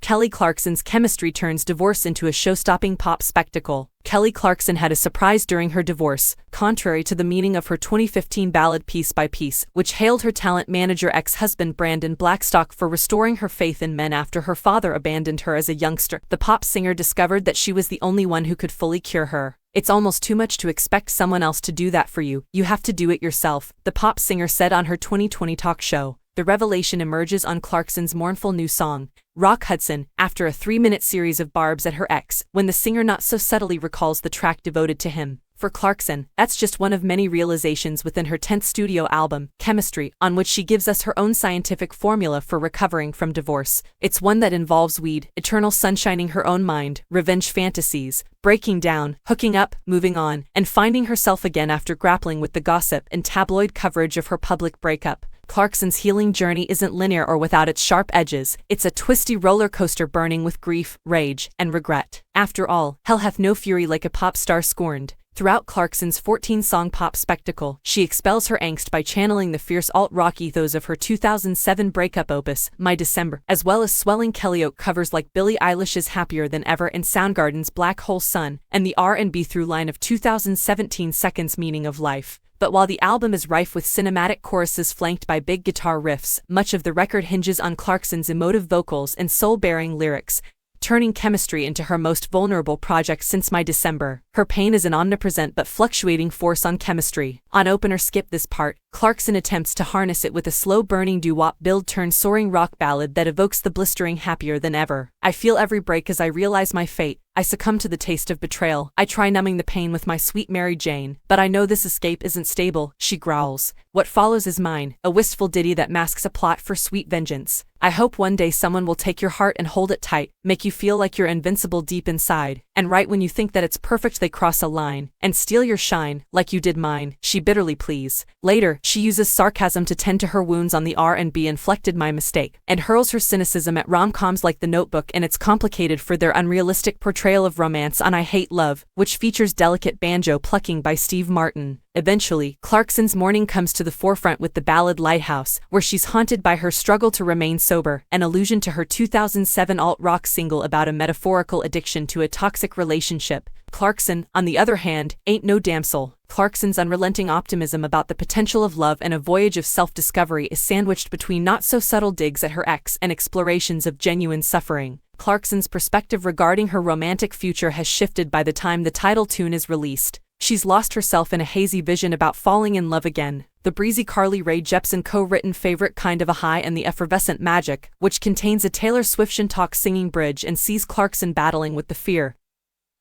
Kelly Clarkson's chemistry turns divorce into a show-stopping pop spectacle. Kelly Clarkson had a surprise during her divorce, contrary to the meaning of her 2015 ballad Piece by Piece, which hailed her talent manager ex-husband Brandon Blackstock for restoring her faith in men after her father abandoned her as a youngster. The pop singer discovered that she was the only one who could fully cure her. "It's almost too much to expect someone else to do that for you. You have to do it yourself," the pop singer said on her 2020 talk show. The revelation emerges on Clarkson's mournful new song, Rock Hudson, after a 3-minute series of barbs at her ex, when the singer not so subtly recalls the track devoted to him. For Clarkson, that's just one of many realizations within her 10th studio album, Chemistry, on which she gives us her own scientific formula for recovering from divorce. It's one that involves weed, eternal sunshining her own mind, revenge fantasies, breaking down, hooking up, moving on, and finding herself again after grappling with the gossip and tabloid coverage of her public breakup. Clarkson's healing journey isn't linear or without its sharp edges. It's a twisty roller coaster burning with grief, rage, and regret. After all, hell hath no fury like a pop star scorned. Throughout Clarkson's 14-song pop spectacle, she expels her angst by channeling the fierce alt-rock ethos of her 2007 breakup opus, My December, as well as swelling Kellyoke covers like Billie Eilish's Happier Than Ever and Soundgarden's Black Hole Sun, and the R&B through line of 2017 Seconds Meaning of Life. But while the album is rife with cinematic choruses flanked by big guitar riffs, much of the record hinges on Clarkson's emotive vocals and soul-bearing lyrics, turning Chemistry into her most vulnerable project since My December. Her pain is an omnipresent but fluctuating force on Chemistry. On opener Skip This Part, Clarkson attempts to harness it with a slow-burning doo-wop build-turn-soaring rock ballad that evokes the blistering Happier Than Ever. I feel every break as I realize my fate. I succumb to the taste of betrayal. I try numbing the pain with my sweet Mary Jane, but I know this escape isn't stable, she growls. What follows is mine, a wistful ditty that masks a plot for sweet vengeance. I hope one day someone will take your heart and hold it tight, make you feel like you're invincible deep inside, and right when you think that it's perfect they cross a line, and steal your shine, like you did mine, she bitterly pleads. Later, she uses sarcasm to tend to her wounds on the R&B inflected My Mistake, and hurls her cynicism at rom-coms like The Notebook and It's Complicated for their unrealistic portrayal of romance on I Hate Love, which features delicate banjo plucking by Steve Martin. Eventually, Clarkson's mourning comes to the forefront with the ballad Lighthouse, where she's haunted by her struggle to remain sober, an allusion to her 2007 alt-rock single about a metaphorical addiction to a toxic relationship. Clarkson, on the other hand, ain't no damsel. Clarkson's unrelenting optimism about the potential of love and a voyage of self-discovery is sandwiched between not-so-subtle digs at her ex and explorations of genuine suffering. Clarkson's perspective regarding her romantic future has shifted by the time the title tune is released. She's lost herself in a hazy vision about falling in love again. The breezy Carly Rae Jepsen co-written Favorite Kind of a High and the effervescent Magic, which contains a Taylor Swift talk singing bridge and sees Clarkson battling with the fear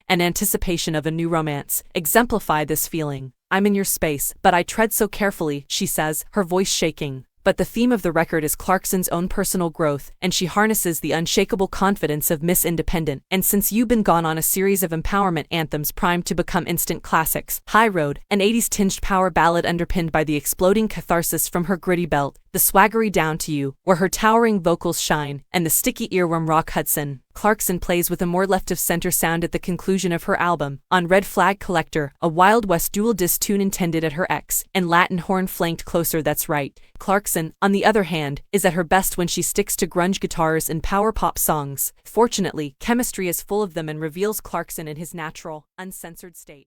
and anticipation of a new romance, exemplify this feeling. I'm in your space, but I tread so carefully, she says, her voice shaking. But the theme of the record is Clarkson's own personal growth, and she harnesses the unshakable confidence of Miss Independent. And Since You've Been Gone on a series of empowerment anthems primed to become instant classics. High Road, an 80s-tinged power ballad underpinned by the exploding catharsis from her gritty belt, the swaggery Down to You, where her towering vocals shine, and the sticky earworm Rock Hudson. Clarkson plays with a more left-of-center sound at the conclusion of her album, on Red Flag Collector, a Wild West dual disc tune intended at her ex, and Latin horn-flanked Closer That's Right. Clarkson, on the other hand, is at her best when she sticks to grunge guitars and power pop songs. Fortunately, Chemistry is full of them and reveals Clarkson in his natural, uncensored state.